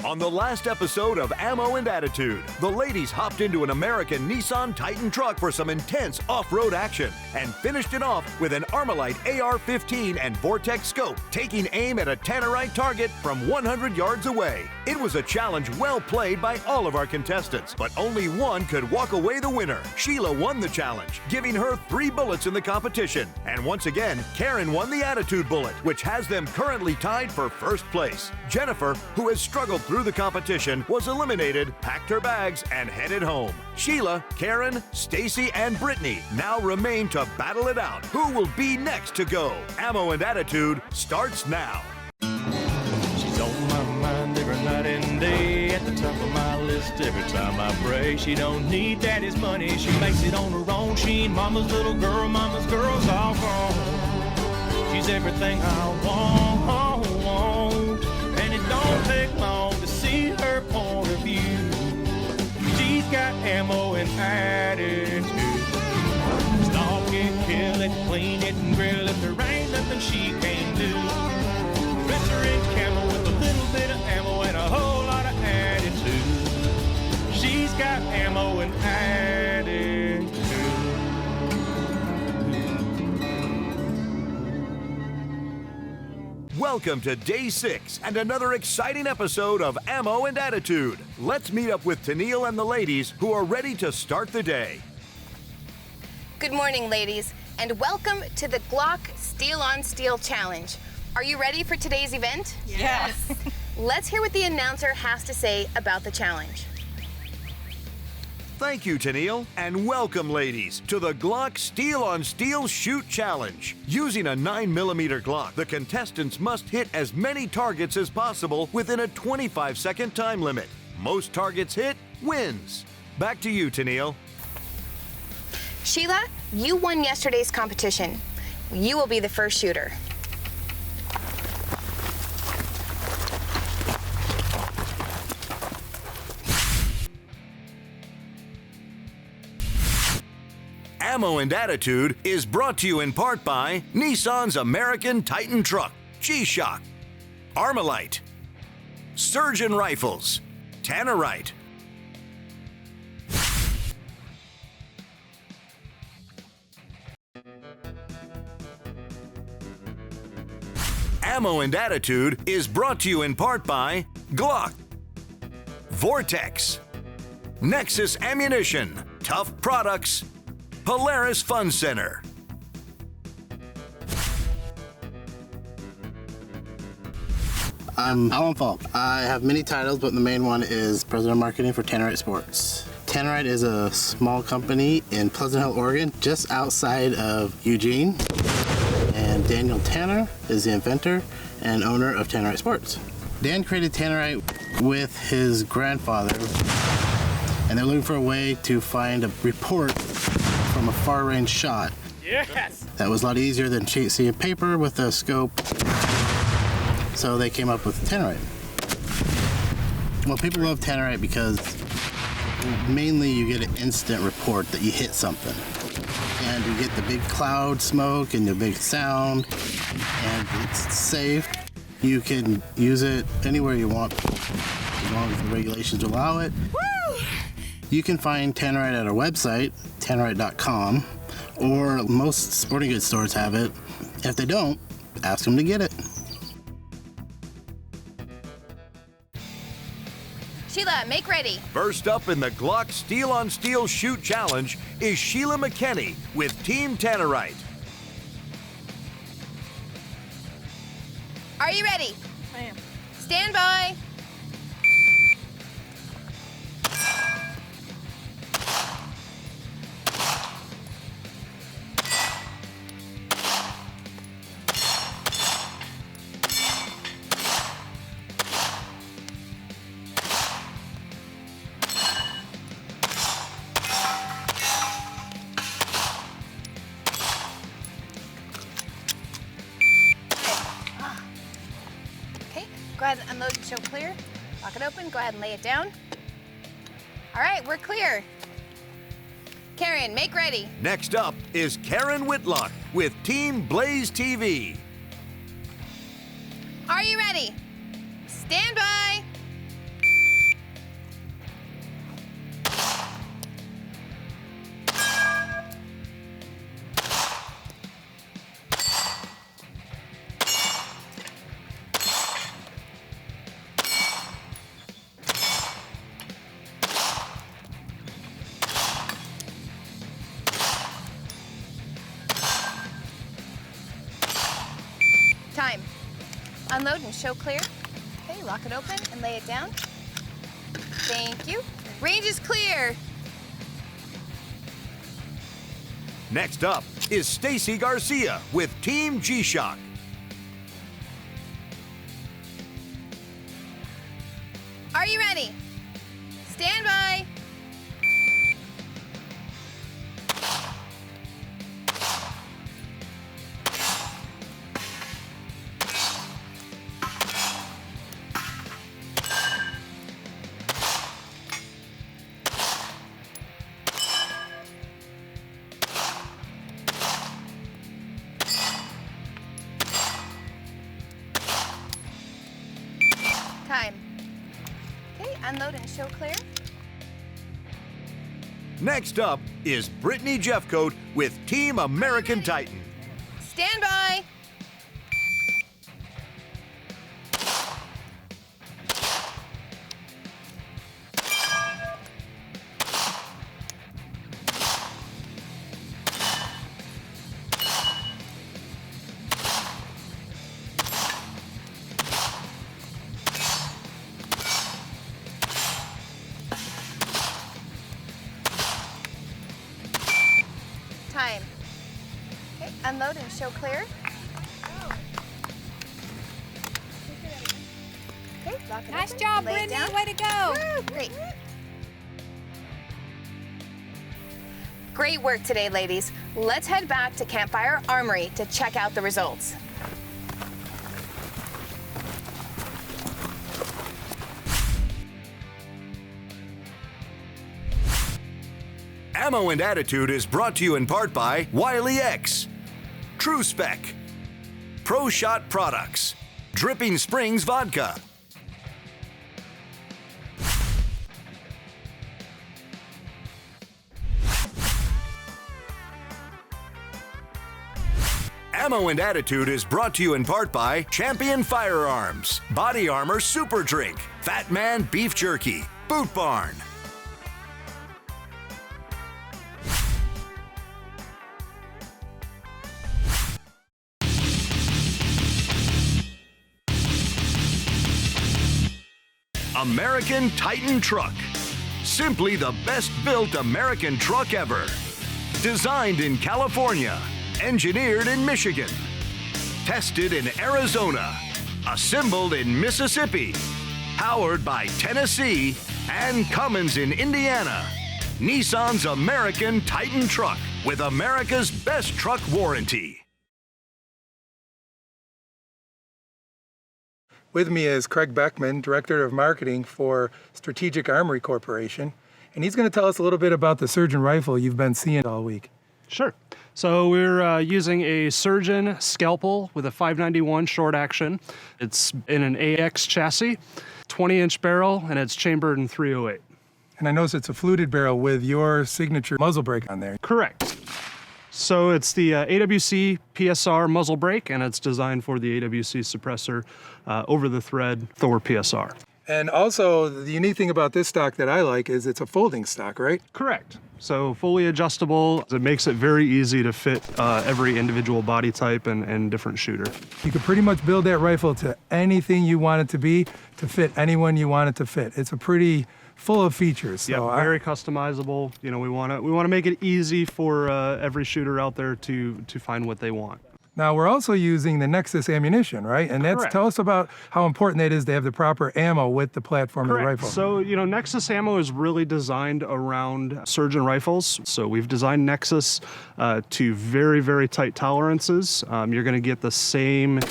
On the last episode of Ammo and Attitude, the ladies hopped into an American Nissan Titan truck for some intense off-road action and finished it off with an Armalite AR-15 and Vortex scope, taking aim at a Tannerite target from 100 yards away. It was a challenge well played by all of our contestants, but only one could walk away the winner. Sheila won the challenge, giving her 3 bullets in the competition. And once again, Karen won the Attitude bullet, which has them currently tied for first place. Jennifer, who has struggled through the competition, was eliminated, packed her bags, and headed home. Sheila, Karen, Stacy, and Brittany now remain to battle it out. Who will be next to go? Ammo and Attitude starts now. She's on my mind every night and day, at the top of my list every time I pray. She don't need daddy's money, she makes it on her own. She ain't mama's little girl, mama's girl's all grown. She's everything I want, and it don't take long to see her point of view. She's got ammo and attitude. Stalk it, kill it, clean it, and grill it. There ain't nothing she can't do. Dress her in camo with a little bit of ammo and a whole lot of attitude. She's got ammo and attitude. Welcome to Day 6 and another exciting episode of Ammo and Attitude. Let's meet up with Tennille and the ladies who are ready to start the day. Good morning, ladies, and welcome to the Glock Steel on Steel Challenge. Are you ready for today's event? Yes. Let's hear what the announcer has to say about the challenge. Thank you, Tennille, and welcome, ladies, to the Glock Steel on Steel Shoot Challenge. Using a 9mm Glock, the contestants must hit as many targets as possible within a 25-second time limit. Most targets hit wins. Back to you, Tennille. Sheila, you won yesterday's competition. You will be the first shooter. Ammo and Attitude is brought to you in part by Nissan's American Titan truck, G-Shock, Armalite, Surgeon Rifles, Tannerite. Ammo and Attitude is brought to you in part by Glock, Vortex, Nexus Ammunition, Tough Products, Polaris Fun Center. I'm Alan Falk. I have many titles, but the main one is President of Marketing for Tannerite Sports. Tannerite is a small company in Pleasant Hill, Oregon, just outside of Eugene. And Daniel Tanner is the inventor and owner of Tannerite Sports. Dan created Tannerite with his grandfather, and they're looking for a way to find a report from a far-range shot. Yes. That was a lot easier than seeing paper with a scope. So they came up with Tannerite. Well, people love Tannerite because mainly you get an instant report that you hit something. And you get the big cloud smoke and the big sound, and it's safe. You can use it anywhere you want, as long as the regulations allow it. Woo! You can find Tannerite at our website, tannerite.com, or most sporting goods stores have it. If they don't, ask them to get it. Sheila, make ready. First up in the Glock Steel on Steel Shoot Challenge is Sheila McKenney with Team Tannerite. Are you ready? I am. Stand by. Okay, go ahead and unload and show clear. Lock it open, go ahead and lay it down. All right, we're clear. Karen, make ready. Next up is Karen Whitlock with Team Blaze TV. Are you ready? Stand by. unload and show clear. Okay, lock it open and lay it down. Thank you. Range is clear. Next up is Stacy Garcia with Team G-Shock. Are you ready? Stand by. Time. Okay, unload and show clear. Next up is Brittany Jeffcoat with Team American Titan. Stand by. Time. Okay, unload and show clear. Okay, lock it Nice open, job, lay it Brittany. down. Way to go. Woo, great. Great work today, ladies. Let's head back to Campfire Armory to check out the results. Ammo and Attitude is brought to you in part by Wiley X, True Spec, Pro Shot Products, Dripping Springs Vodka, Ammo and Attitude is brought to you in part by Champion Firearms, Body Armor Super Drink, Fat Man Beef Jerky, Boot Barn. American Titan Truck. Simply the best built American truck ever. Designed in California, engineered in Michigan, tested in Arizona, assembled in Mississippi, powered by Tennessee and Cummins in Indiana. Nissan's American Titan Truck with America's best truck warranty. With me is Craig Beckman, Director of Marketing for Strategic Armory Corporation, and he's going to tell us a little bit about the Surgeon rifle you've been seeing all week. Sure. So we're using a Surgeon scalpel with a 591 short action. It's in an AX chassis, 20-inch barrel, and it's chambered in 308. And I notice it's a fluted barrel with your signature muzzle brake on there. Correct. So it's the AWC PSR muzzle brake, and it's designed for the AWC suppressor over the thread Thor PSR. And also, the unique thing about this stock that I like is it's a folding stock, right? Correct. So fully adjustable. It makes it very easy to fit every individual body type and different shooter. You can pretty much build that rifle to anything you want it to be, to fit anyone you want it to fit. It's a pretty full of features. So yeah, very customizable. You know, we want to make it easy for every shooter out there to find what they want. Now we're also using the Nexus ammunition, right? And that's, Correct. tell us about how important that is to have the proper ammo with the platform of the rifle. So, you know, Nexus ammo is really designed around Surgeon rifles. So we've designed Nexus to very, very tight tolerances. You're going to get the same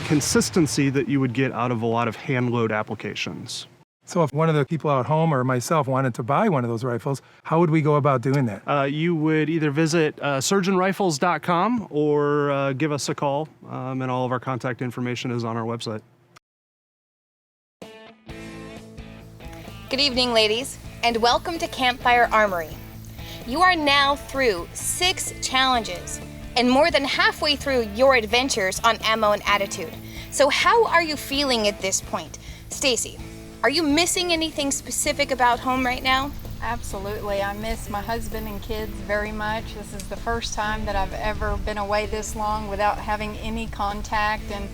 consistency that you would get out of a lot of hand load applications. So if one of the people out home or myself wanted to buy one of those rifles, how would we go about doing that? You would either visit surgeonrifles.com or give us a call, and all of our contact information is on our website. Good evening, ladies, and welcome to Campfire Armory. You are now through 6 challenges and more than halfway through your adventures on Ammo and Attitude. So how are you feeling at this point? Stacy, are you missing anything specific about home right now? Absolutely. I miss my husband and kids very much. This is the first time that I've ever been away this long without having any contact, and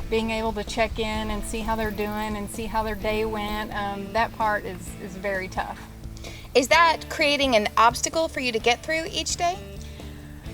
being able to check in and see how they're doing and see how their day went, that part is very tough. Is that creating an obstacle for you to get through each day?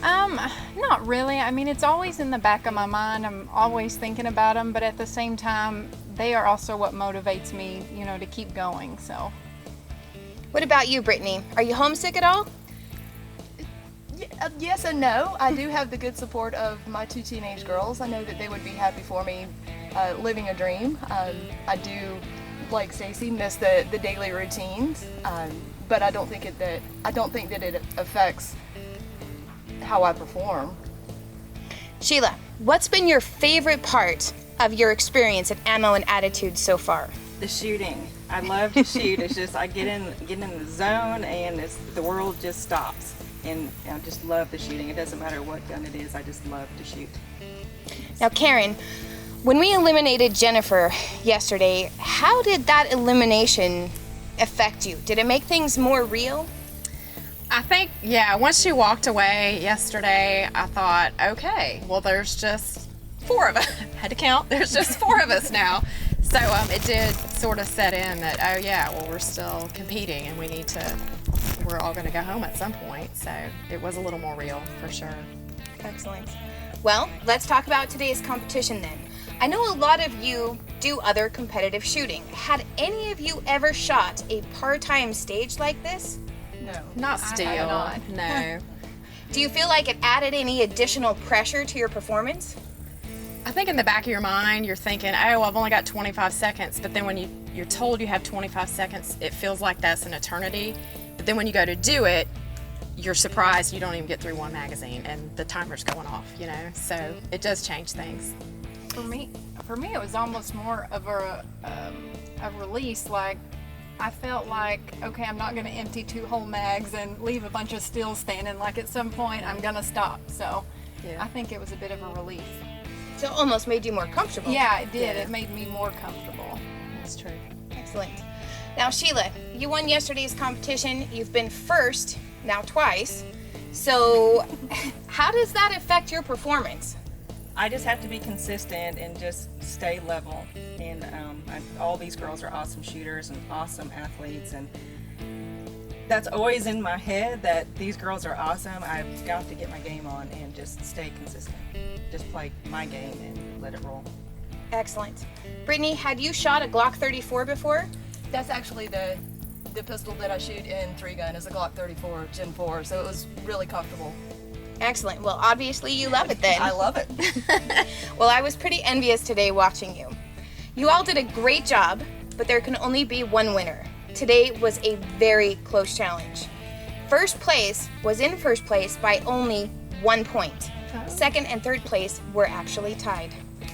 Not really. I mean, it's always in the back of my mind. I'm always thinking about them, but at the same time, they are also what motivates me, you know, to keep going, so. What about you, Brittany? Are you homesick at all? Yes and no. I do have the good support of my 2 teenage girls. I know that they would be happy for me living a dream. I do, like Stacy, miss the daily routines, but I don't think that it affects how I perform. Sheila, what's been your favorite part of your experience at Ammo and Attitude so far? The shooting. I love to shoot. It's just I get in the zone and the world just stops. And I just love the shooting. It doesn't matter what gun it is. I just love to shoot. Now, Karen, when we eliminated Jennifer yesterday, how did that elimination affect you? Did it make things more real? I think, yeah, once she walked away yesterday, I thought, okay, well, there's just 4 of us. Had to count. There's just 4 of us now. So it did sort of set in that, oh yeah, well, we're still competing and we're all going to go home at some point. So it was a little more real for sure. Excellent. Well, let's talk about today's competition then. I know a lot of you do other competitive shooting. Had any of you ever shot a part-time stage like this? No. Not still. No. Do you feel like it added any additional pressure to your performance? I think in the back of your mind, you're thinking, oh, I've only got 25 seconds. But then when you're told you have 25 seconds, it feels like that's an eternity. But then when you go to do it, you're surprised you don't even get through 1 magazine and the timer's going off, you know? So it does change things. For me, it was almost more of a release. Like, I felt like, okay, I'm not going to empty 2 whole mags and leave a bunch of stills standing. Like, at some point, I'm going to stop. So Yeah. I think it was a bit of a relief. So it almost made you more comfortable. Yeah, it did. Yeah. It made me more comfortable. That's true. Excellent. Now, Sheila, you won yesterday's competition. You've been first now twice. So how does that affect your performance? I just have to be consistent and just stay level. And all these girls are awesome shooters and awesome athletes, and that's always in my head that these girls are awesome. I've got to get my game on and just stay consistent. Just play my game and let it roll. Excellent. Brittany, had you shot a Glock 34 before? That's actually the pistol that I shoot in 3-gun is a Glock 34 Gen 4, so it was really comfortable. Excellent. Well, obviously you love it then. I love it. Well, I was pretty envious today watching you. You all did a great job, but there can only be one winner. Today was a very close challenge. First place was in first place by only 1 point. Second and third place were actually tied.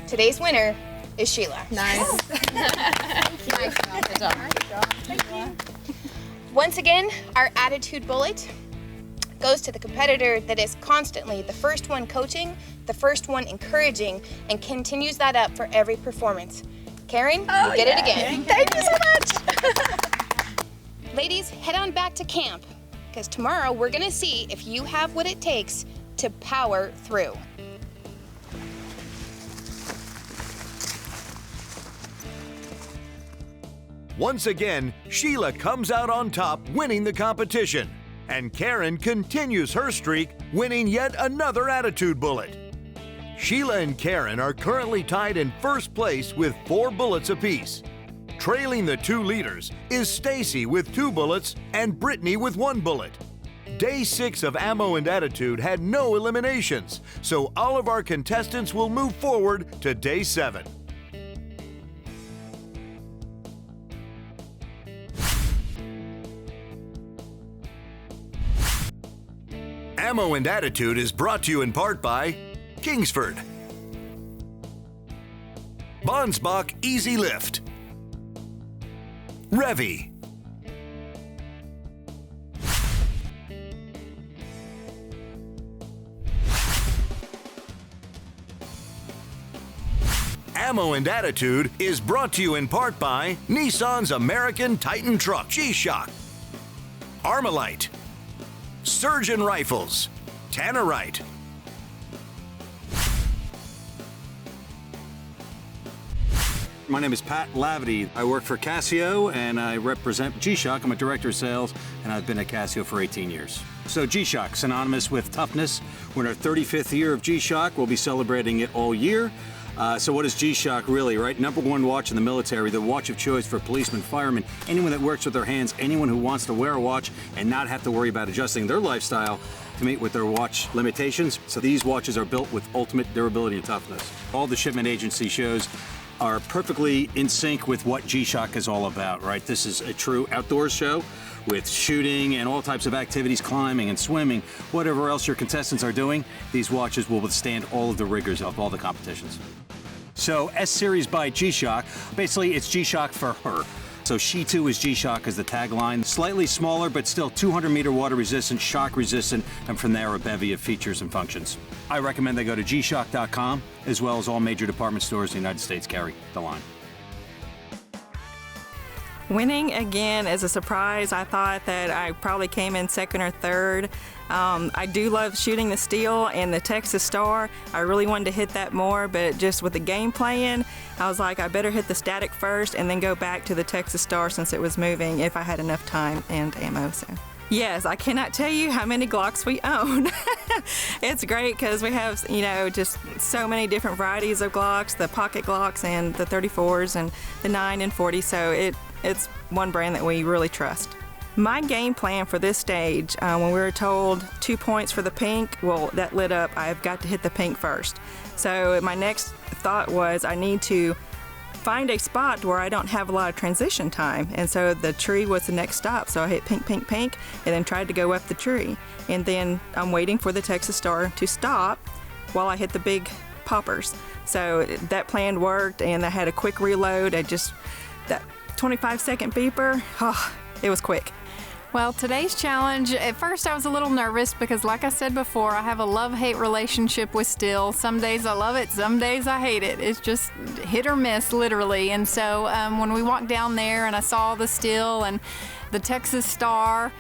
Today's winner is Sheila. Nice. Nice job. Good job. Once again, our attitude bullet goes to the competitor that is constantly the first one coaching, the first one encouraging, and continues that up for every performance. Karen, you get it again. Thank you so much. Ladies, head on back to camp, because tomorrow we're gonna see if you have what it takes to power through. Once again, Sheila comes out on top, winning the competition. And Karen continues her streak, winning yet another attitude bullet. Sheila and Karen are currently tied in first place with 4 bullets apiece. Trailing the 2 leaders is Stacy with 2 bullets and Brittany with 1 bullet. Day 6 of Ammo and Attitude had no eliminations, so all of our contestants will move forward to Day 7. Ammo and Attitude is brought to you in part by Kingsford, Bonsbach Easy Lift, Revy, Ammo and Attitude is brought to you in part by Nissan's American Titan Truck G-Shock, Armalite, Surgeon Rifles, Tannerite, My name is Pat Lavity. I work for Casio and I represent G-Shock. I'm a director of sales and I've been at Casio for 18 years. So G-Shock, synonymous with toughness. We're in our 35th year of G-Shock. We'll be celebrating it all year. So what is G-Shock really, right? Number one watch in the military, the watch of choice for policemen, firemen, anyone that works with their hands, anyone who wants to wear a watch and not have to worry about adjusting their lifestyle to meet with their watch limitations. So these watches are built with ultimate durability and toughness. All the shipment agency shows are perfectly in sync with what G-Shock is all about, right? This is a true outdoors show with shooting and all types of activities, climbing and swimming, whatever else your contestants are doing. These watches will withstand all of the rigors of all the competitions. So S-Series by G-Shock, basically it's G-Shock for her. So she too is G-Shock as the tagline. Slightly smaller, but still 200-meter water resistant, shock resistant, and from there a bevy of features and functions. I recommend they go to gshock.com, as well as all major department stores in the United States carry the line. Winning again is a surprise. I thought that I probably came in second or third. I do love shooting the steel and the Texas Star. I really wanted to hit that more, but just with the game playing, I was like, I better hit the static first and then go back to the Texas Star since it was moving if I had enough time and ammo. So. Yes, I cannot tell you how many Glocks we own. It's great because we have, you know, just so many different varieties of Glocks, the pocket Glocks and the 34s and the 9 and 40, so it's one brand that we really trust. My game plan for this stage, when we were told 2 points for the pink, well, that lit up, I've got to hit the pink first. So my next thought was I need to find a spot where I don't have a lot of transition time. And so the tree was the next stop. So I hit pink, pink, pink, and then tried to go up the tree. And then I'm waiting for the Texas Star to stop while I hit the big poppers. So that plan worked, and I had a quick reload. That 25-second beeper, it was quick. Well, today's challenge, at first I was a little nervous because like I said before, I have a love-hate relationship with steel. Some days I love it, some days I hate it. It's just hit or miss, literally. And so when we walked down there and I saw the steel and the Texas Star,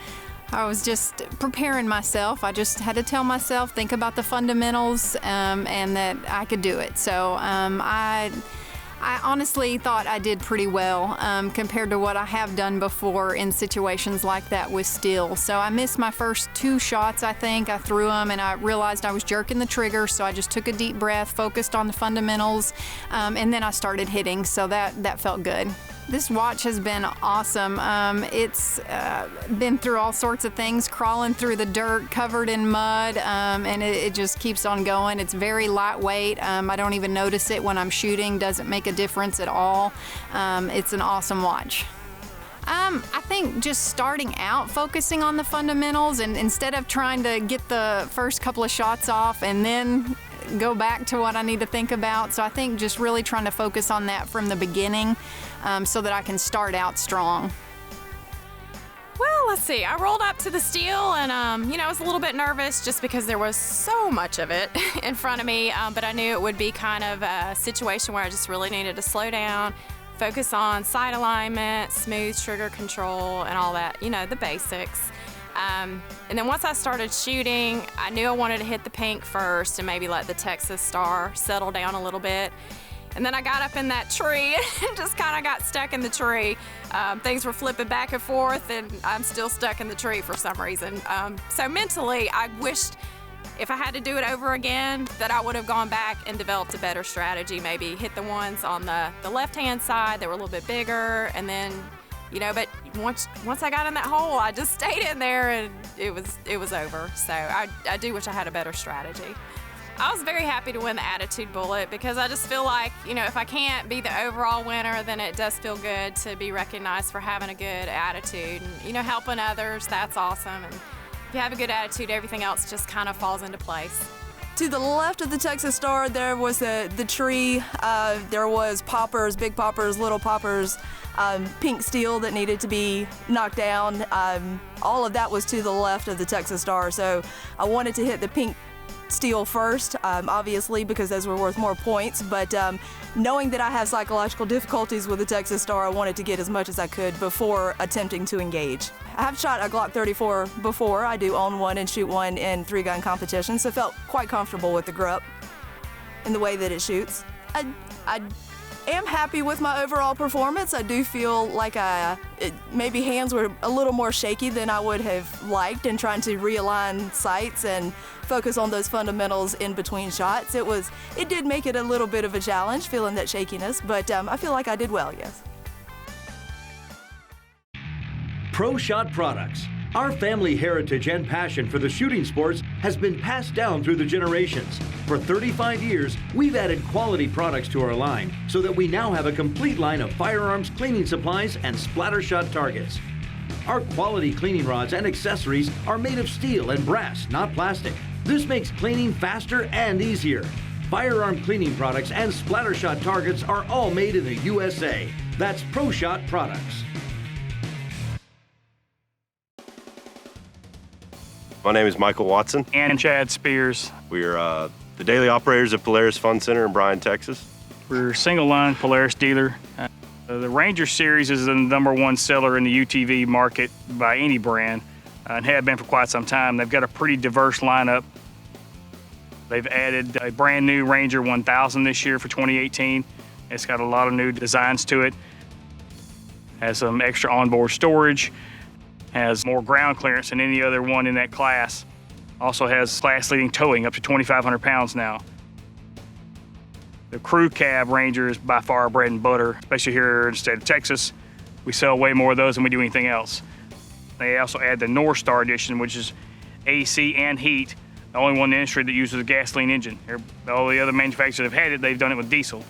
I was just preparing myself. I just had to tell myself, think about the fundamentals and that I could do it. So I honestly thought I did pretty well compared to what I have done before in situations like that with steel. So I missed my first 2 shots, I think. I threw them and I realized I was jerking the trigger, so I just took a deep breath, focused on the fundamentals, and then I started hitting, so that felt good. This watch has been awesome. It's been through all sorts of things, crawling through the dirt, covered in mud, and it just keeps on going. It's very lightweight. I don't even notice it when I'm shooting. Doesn't make a difference at all. It's an awesome watch. I think just starting out focusing on the fundamentals and instead of trying to get the first couple of shots off and then go back to what I need to think about. So I think just really trying to focus on that from the beginning so that I can start out strong. Well, let's see. I rolled up to the steel and, I was a little bit nervous just because there was so much of it in front of me, but I knew it would be kind of a situation where I just really needed to slow down, focus on sight alignment, smooth trigger control, and all that, the basics. And then once I started shooting, I knew I wanted to hit the pink first and maybe let the Texas Star settle down a little bit. And then I got up in that tree and just kind of got stuck in the tree. Things were flipping back and forth and I'm still stuck in the tree for some reason. So mentally, I wished if I had to do it over again that I would have gone back and developed a better strategy. Maybe hit the ones on the left-hand side that were a little bit bigger and then, but once I got in that hole, I just stayed in there and it was over. So I do wish I had a better strategy. I was very happy to win the Attitude Bullet because I just feel like, if I can't be the overall winner, then it does feel good to be recognized for having a good attitude. And, helping others, that's awesome. And if you have a good attitude, everything else just kind of falls into place. To the left of the Texas Star, there was the tree. There was poppers, big poppers, little poppers, pink steel that needed to be knocked down. All of that was to the left of the Texas Star. So I wanted to hit the pink steel first, obviously, because those were worth more points. But knowing that I have psychological difficulties with the Texas Star, I wanted to get as much as I could before attempting to engage. I have shot a Glock 34 before. I do own one and shoot one in 3-gun competitions, so felt quite comfortable with the Grupp and the way that it shoots. I am happy with my overall performance. I do feel like maybe hands were a little more shaky than I would have liked in trying to realign sights and focus on those fundamentals in between shots. It did make it a little bit of a challenge, feeling that shakiness, but I feel like I did well, yes. Pro Shot Products. Our family heritage and passion for the shooting sports has been passed down through the generations. For 35 years, we've added quality products to our line so that we now have a complete line of firearms cleaning supplies and splatter shot targets. Our quality cleaning rods and accessories are made of steel and brass, not plastic. This makes cleaning faster and easier. Firearm cleaning products and splatter shot targets are all made in the USA. That's Pro Shot Products. My name is Michael Watson. And Chad Spears. We are the daily operators of Polaris Fun Center in Bryan, Texas. We're a single line Polaris dealer. The Ranger series is the #1 seller in the UTV market by any brand and have been for quite some time. They've got a pretty diverse lineup. They've added a brand new Ranger 1000 this year for 2018. It's got a lot of new designs to it. Has some extra onboard storage. Has more ground clearance than any other one in that class. Also has class-leading towing up to 2,500 pounds now. The crew cab Ranger is by far our bread and butter, especially here in the state of Texas. We sell way more of those than we do anything else. They also add the North Star Edition, which is AC and heat, the only one in the industry that uses a gasoline engine. All the other manufacturers that have had it, they've done it with diesel.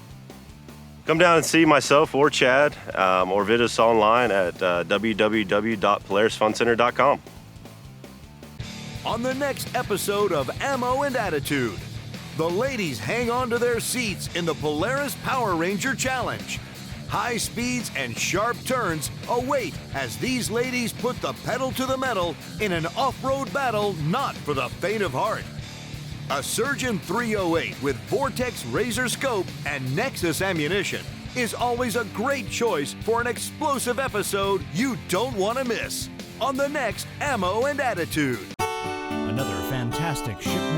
Come down and see myself or Chad, or visit us online at www.polarisfuncenter.com. On the next episode of Ammo and Attitude, the ladies hang on to their seats in the Polaris Power Ranger Challenge. High speeds and sharp turns await as these ladies put the pedal to the metal in an off-road battle not for the faint of heart. A Surgeon 308 with Vortex Razor Scope and Nexus ammunition is always a great choice for an explosive episode you don't want to miss on the next Ammo and Attitude. Another fantastic shipment